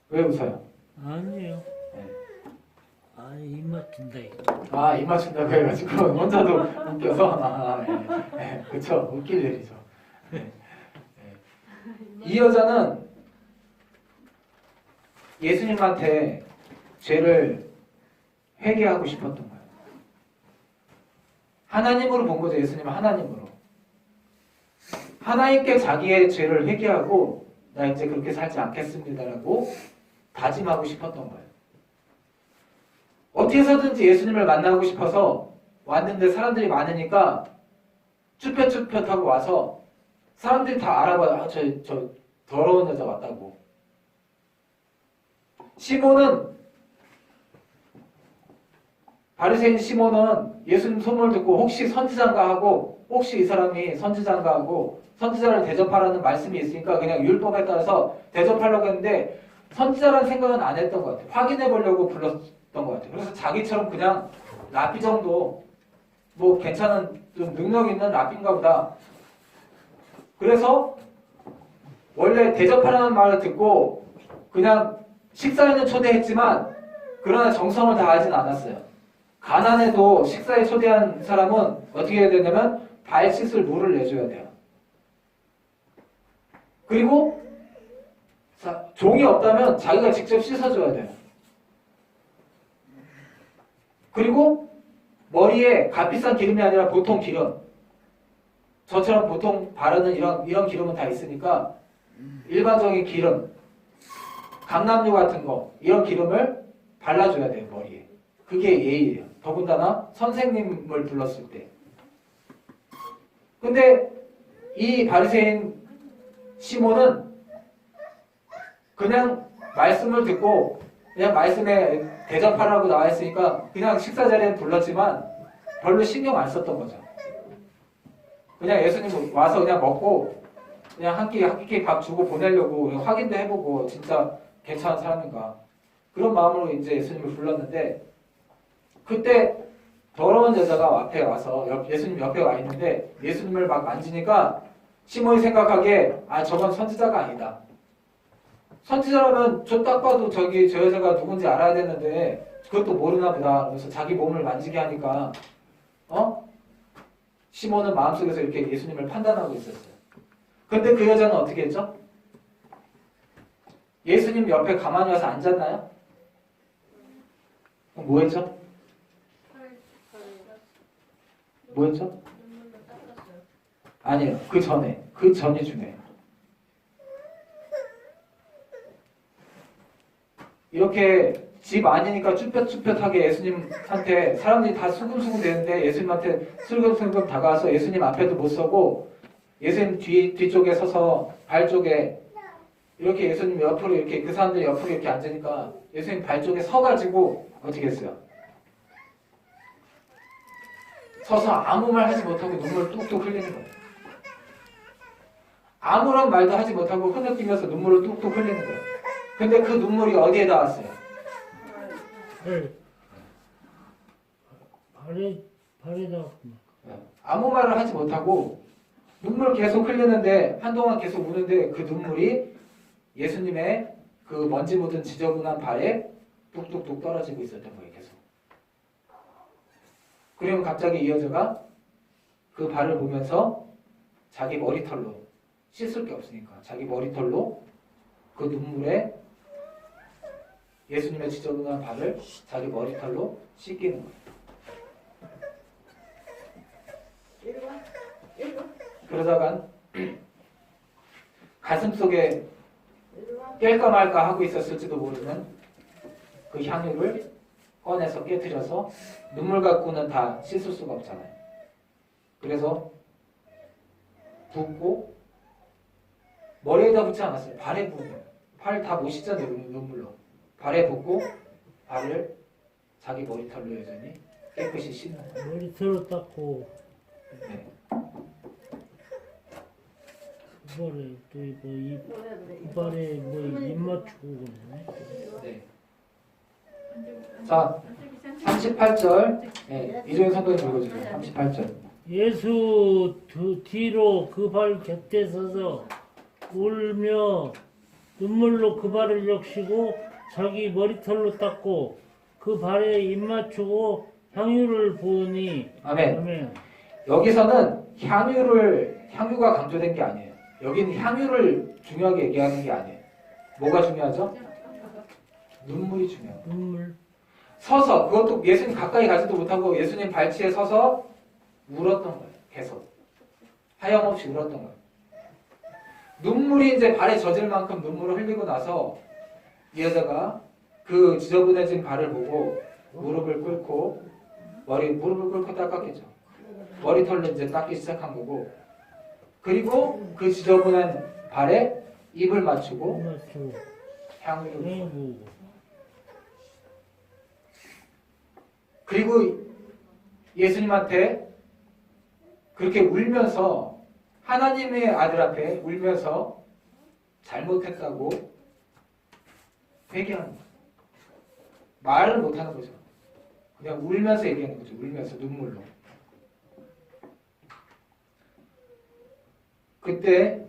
왜 웃어요? 아니요. 네. 아니 입맞춘다 이거. 아, 입 맞춘다고 해가지고 혼자도 웃겨서 네. 그쵸, 웃길 일이죠. 네. 이 여자는 예수님한테 죄를 회개하고 싶었던 거예요. 하나님으로 본 거죠. 예수님은 하나님으로. 하나님께 자기의 죄를 회개하고 나 이제 그렇게 살지 않겠습니다라고 다짐하고 싶었던 거예요. 어떻게 해서든지 예수님을 만나고 싶어서 왔는데 사람들이 많으니까 쭈뼛쭈뼛하고 와서 사람들이 다 알아봐요. 아, 저 더러운 여자 왔다고. 시몬은 바리새인 시몬은 예수님 소문을 듣고 혹시 선지자인가 하고 혹시 이 사람이 선지자인가 하고 선지자를 대접하라는 말씀이 있으니까 그냥 율법에 따라서 대접하려고 했는데 선지자라는 생각은 안 했던 것 같아요. 확인해 보려고 불렀던 것 같아요. 그래서 자기처럼 그냥 라삐 정도 뭐 괜찮은 좀 능력 있는 라삐인가 보다. 그래서 원래 대접하라는 말을 듣고 그냥 식사에는 초대했지만 그러나 정성을 다하진 않았어요. 가난해도 식사에 초대한 사람은 어떻게 해야 되냐면 발 씻을 물을 내줘야 돼요. 그리고 종이 없다면 자기가 직접 씻어줘야 돼요. 그리고 머리에 값비싼 기름이 아니라 보통 기름, 저처럼 보통 바르는 이런 기름은 다 있으니까 일반적인 기름, 감람유 같은 거 이런 기름을 발라줘야 돼요, 머리에. 그게 예의예요. 더군다나 선생님을 불렀을 때. 근데 이 바리새인 시몬은 그냥 말씀을 듣고 그냥 말씀에 대접하라고 나와 있으니까 그냥 식사 자리에 불렀지만 별로 신경 안 썼던 거죠. 그냥 예수님 와서 그냥 먹고 그냥 한 끼 밥 주고 보내려고 확인도 해보고 진짜 괜찮은 사람인가 그런 마음으로 이제 예수님을 불렀는데 그때 더러운 여자가 앞에 와서 예수님 옆에 와 있는데 예수님을 막 만지니까 시몬이 생각하기에 아 저건 선지자가 아니다. 선지자라면 저 딱 봐도 저 여자가 누군지 알아야 되는데 그것도 모르나 보다. 그래서 자기 몸을 만지게 하니까 시몬은 마음속에서 이렇게 예수님을 판단하고 있었어요. 근데 그 여자는 어떻게 했죠? 예수님 옆에 가만히 와서 앉았나요? 그럼 뭐 했죠? 뭐 했죠? 아니에요. 그 전이 중요해요. 이렇게 집 아니니까 쭈뼛쭈뼛하게 예수님한테 사람들이 다 수근수근 되는데 예수님한테 슬금슬금 다가와서 예수님 앞에도 못 서고 예수님 뒤쪽에 서서 발 쪽에 이렇게 예수님 옆으로 이렇게 그 사람들 옆으로 이렇게 앉으니까 예수님 발 쪽에 서가지고 어떻게 했어요? 서서 아무 말 하지 못하고 눈물 뚝뚝 흘리는 거예요. 아무런 말도 하지 못하고 흐느끼면서 눈물을 뚝뚝 흘리는 거예요. 근데 그 눈물이 어디에 닿았어요? 발에다. 아무 말을 하지 못하고 눈물 계속 흘리는데 한동안 계속 우는데 그 눈물이 예수님의 그 먼지 묻은 지저분한 발에 뚝뚝뚝 떨어지고 있었던 거예요. 계속. 그러면 갑자기 이 여자가 그 발을 보면서 자기 머리털로 씻을 게 없으니까 자기 머리털로 그 눈물에 예수님의 지저분한 발을 자기 머리털로 씻기는 거예요. 그러다간 가슴속에 깰까 말까 하고 있었을지도 모르는 그 향유를 꺼내서 깨뜨려서 눈물 갖고는 다 씻을 수가 없잖아요. 그래서 붓고 머리에다 붓지 않았어요. 발에 붓는 팔 다 못 씻잖아요. 눈물로. 발에 붓고 발을 자기 머리털로 여전히 깨끗이 씻는 거예요. 머리털로 닦고 네. 이발에 또 이발에 뭐 입 맞추고 그러네. 네. 자, 38절. 네, 이종현 선생님 읽어주세요. 38절. 예수 뒤로 그 발 곁에 서서 울며 눈물로 그 발을 적시고 자기 머리털로 닦고 그 발에 입 맞추고 향유를 부으니. 아멘. 아멘. 여기서는 향유가 강조된 게 아니에요. 여기는 향유를 중요하게 얘기하는 게 아니에요. 뭐가 중요하죠? 눈물이 중요해요. 눈물. 서서 그것도 예수님 가까이 가지도 못하고 예수님 발치에 서서 울었던 거예요. 계속 하염없이 울었던 거예요. 눈물이 이제 발에 젖을 만큼 눈물을 흘리고 나서 이 여자가 그 지저분해진 발을 보고 무릎을 꿇고 닦았겠죠. 머리털로 이제 닦기 시작한 거고 그리고 그 지저분한 발에 입을 맞추고 입 맞추고 향유를 향유 부으고. 그리고 예수님한테 그렇게 울면서 하나님의 아들 앞에 울면서 잘못했다고 회개하는 거예요. 말을 못하는 거죠. 그냥 울면서 얘기하는 거죠. 울면서 눈물로. 그때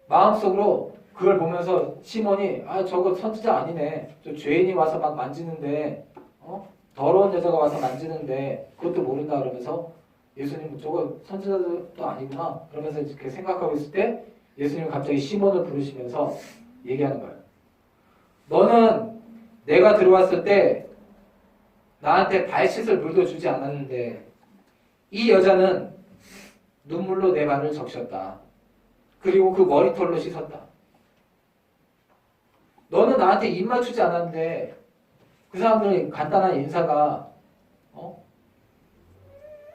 마음속으로 그걸 보면서 시몬이 아 저거 선지자 아니네. 저 죄인이 와서 막 만지는데 더러운 여자가 와서 만지는데 그것도 모른다 그러면서 예수님 저거 선지자도 아니구나 그러면서 이렇게 생각하고 있을 때 예수님이 갑자기 시몬을 부르시면서 얘기하는 거예요. 너는 내가 들어왔을 때 나한테 발 씻을 물도 주지 않았는데 이 여자는 눈물로 내 발을 적셨다. 그리고 그 머리털로 씻었다. 너는 나한테 입 맞추지 않았는데 그 사람들이 간단한 인사가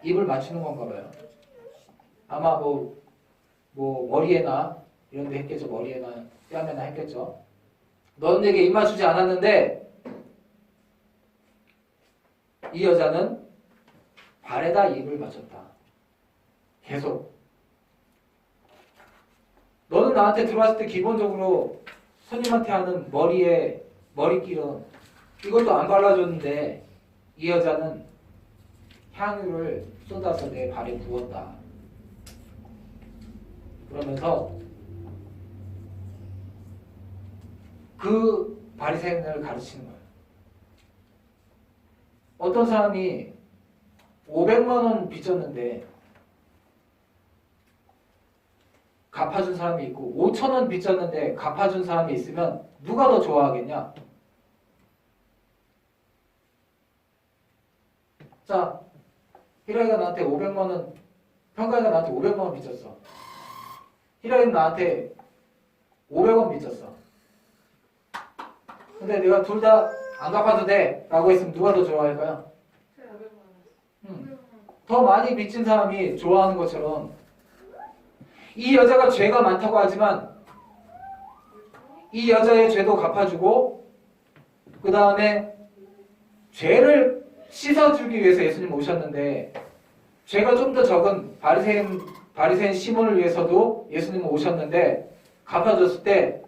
입을 맞추는 건가 봐요. 아마 뭐 머리에나 이런 데 했겠죠. 머리에나 뺨에나 했겠죠. 너는 내게 입 맞추지 않았는데 이 여자는 발에다 입을 맞췄다. 계속. 너는 나한테 들어왔을 때 기본적으로 손님한테 하는 머리끼는 이것도 안 발라줬는데 이 여자는 향유를 쏟아서 내 발에 부었다. 그러면서 그 바리새인을 가르치는 거예요. 어떤 사람이 500만 원 빚졌는데 갚아준 사람이 있고 5천 원 빚졌는데 갚아준 사람이 있으면 누가 더 좋아하겠냐? 자, 희라이가 나한테 500만 원, 평가이가 나한테 500만 원 빚졌어. 희라이는 나한테 500원 빚졌어. 근데 내가 둘 다 안 갚아도 돼 라고 했으면 누가 더 좋아할까요? 더 많이 빚진 사람이 좋아하는 것처럼 이 여자가 죄가 많다고 하지만 이 여자의 죄도 갚아주고 그 다음에 죄를 씻어주기 위해서 예수님 오셨는데 죄가 좀 더 적은 바리새인 시몬을 위해서도 예수님은 오셨는데 갚아줬을 때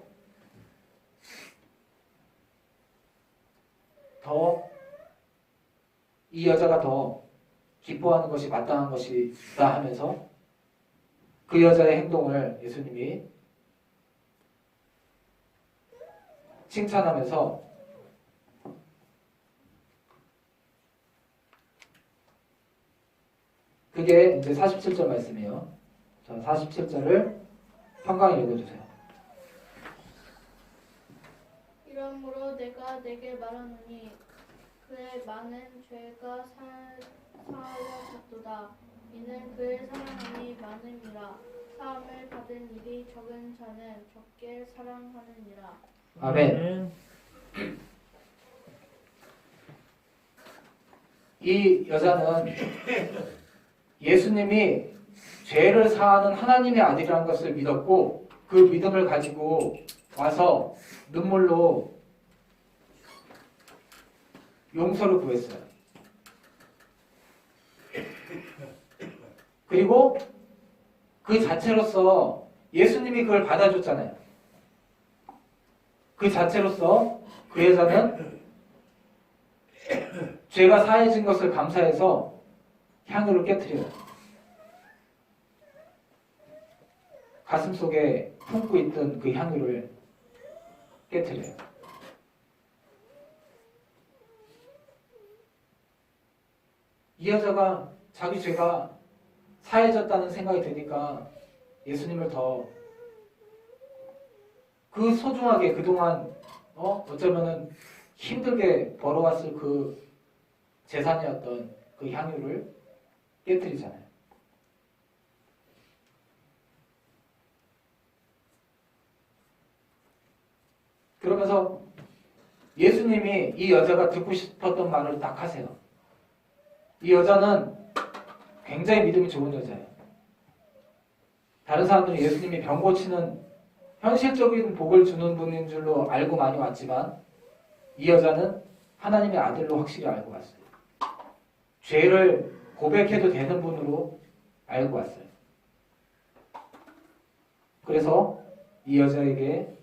더 이 여자가 더 기뻐하는 것이 마땅한 것이다 하면서 그 여자의 행동을 예수님이 칭찬하면서 그게 이제 47절 말씀이에요. 자, 47절을 평강히 읽어주세요. 이러므로 내가 내게 말하노니 그의 많은 죄가 사하였도다. 이는 그의 사랑함이 많음이라. 사함을 받은 일이 적은 자는 적게 사랑하느니라. 아멘. 이 여자는 예수님이 죄를 사하는 하나님의 아들이라는 것을 믿었고 그 믿음을 가지고 와서 눈물로 용서를 구했어요. 그리고 그 자체로서 예수님이 그걸 받아줬잖아요. 그 자체로서 그 여자는 죄가 사해진 것을 감사해서 향유를 깨트려요. 가슴 속에 품고 있던 그 향유를 깨트려요. 이 여자가 자기 죄가 사해졌다는 생각이 드니까 예수님을 더 그 소중하게 그동안 어쩌면은 힘들게 벌어왔을 그 재산이었던 그 향유를 깨트리잖아요. 그러면서 예수님이 이 여자가 듣고 싶었던 말을 딱 하세요. 이 여자는 굉장히 믿음이 좋은 여자예요. 다른 사람들은 예수님이 병 고치는 현실적인 복을 주는 분인 줄로 알고 많이 왔지만 이 여자는 하나님의 아들로 확실히 알고 왔어요. 죄를 고백해도 되는 분으로 알고 왔어요. 그래서 이 여자에게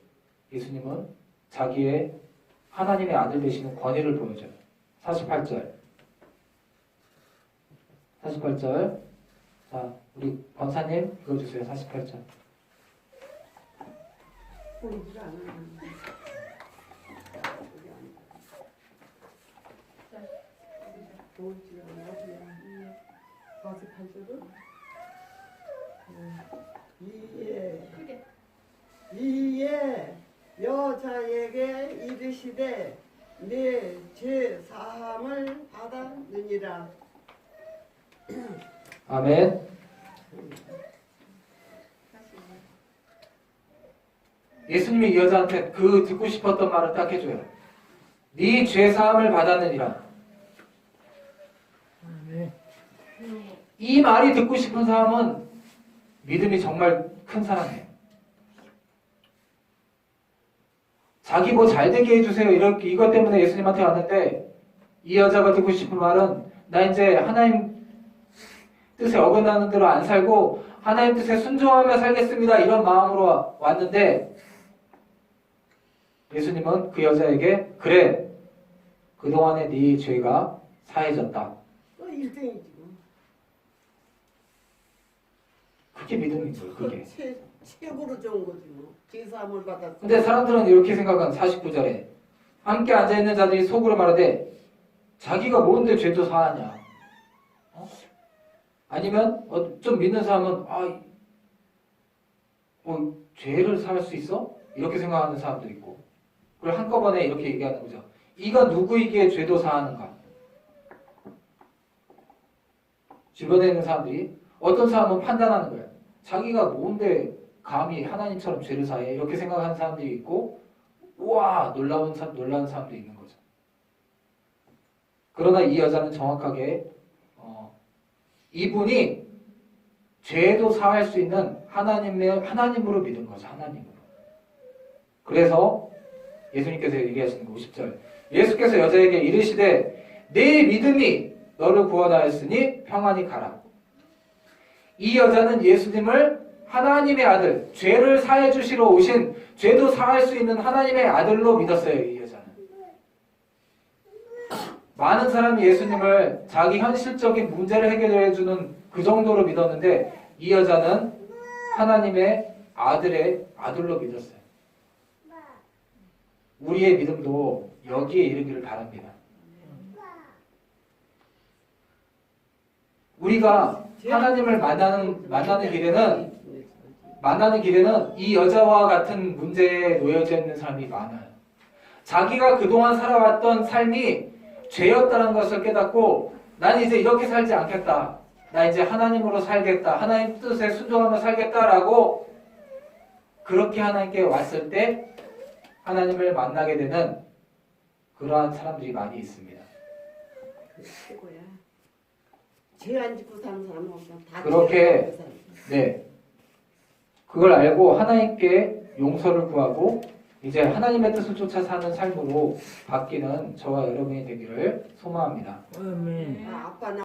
예수님은 자기의 하나님의 아들 되시는 권위를 보여줘요. 48절. 자, 우리 권사님 읽어주세요. 48절. 보이질 않아. 보이질 않아. 어디 팔절은? 이에 크게. 이에 여자에게 이르시되 내 죄 사함을 받았느니라. 아멘. 예수님이 이 여자한테 그 듣고 싶었던 말을 딱 해줘요. 네 죄 사함을 받았느니라. 아멘. 이 말이 듣고 싶은 사람은 믿음이 정말 큰 사람이에요. 자기 뭐 잘되게 해주세요. 이렇게 이것 때문에 예수님한테 왔는데 이 여자가 듣고 싶은 말은 나 이제 하나님 뜻에 어긋나는 대로 안 살고 하나님 뜻에 순종하며 살겠습니다. 이런 마음으로 왔는데 예수님은 그 여자에게 그래 그동안의 네 죄가 사해졌다. 또 1등이지. 그게 믿음인 거예요. 그게. 최고로 좋은 거지 뭐. 죄 사함을 받았어. 근데 사람들은 이렇게 생각한 49절에 함께 앉아있는 자들이 속으로 말하되 자기가 뭔데 죄도 사하냐. 아니면 좀 믿는 사람은 죄를 사할 수 있어? 이렇게 생각하는 사람도 있고 그걸 한꺼번에 이렇게 얘기하는 거죠. 이가 누구이기에 죄도 사하는가? 주변에 있는 사람들이 어떤 사람은 판단하는 거예요. 자기가 뭔데 감히 하나님처럼 죄를 사해? 이렇게 생각하는 사람들이 있고 우와 놀라운 사람도 있는 거죠. 그러나 이 여자는 정확하게 이분이 죄도 사할 수 있는 하나님으로 믿은 거죠. 하나님으로. 그래서 예수님께서 얘기하시는 거 50절. 예수께서 여자에게 이르시되 네 믿음이 너를 구원하였으니 평안히 가라. 이 여자는 예수님을 하나님의 아들, 죄를 사해 주시러 오신 죄도 사할 수 있는 하나님의 아들로 믿었어요. 이 여자는. 많은 사람이 예수님을 자기 현실적인 문제를 해결해 주는 그 정도로 믿었는데 이 여자는 하나님의 아들로 믿었어요. 우리의 믿음도 여기에 이르기를 바랍니다. 우리가 하나님을 만나는 길에는 이 여자와 같은 문제에 놓여져 있는 사람이 많아요. 자기가 그동안 살아왔던 삶이 죄였다는 것을 깨닫고 난 이제 이렇게 살지 않겠다. 나 이제 하나님으로 살겠다. 하나님 뜻에 순종하며 살겠다라고 그렇게 하나님께 왔을 때 하나님을 만나게 되는 그러한 사람들이 많이 있습니다. 그 최고야. 죄 안 짓고 사는 사람은 없어. 다 그렇게, 죄를 짓고 사는 네. 그걸 알고 하나님께 용서를 구하고 이제 하나님의 뜻을 쫓아 사는 삶으로 바뀌는 저와 여러분이 되기를 소망합니다. 아멘. 사람. 아빠는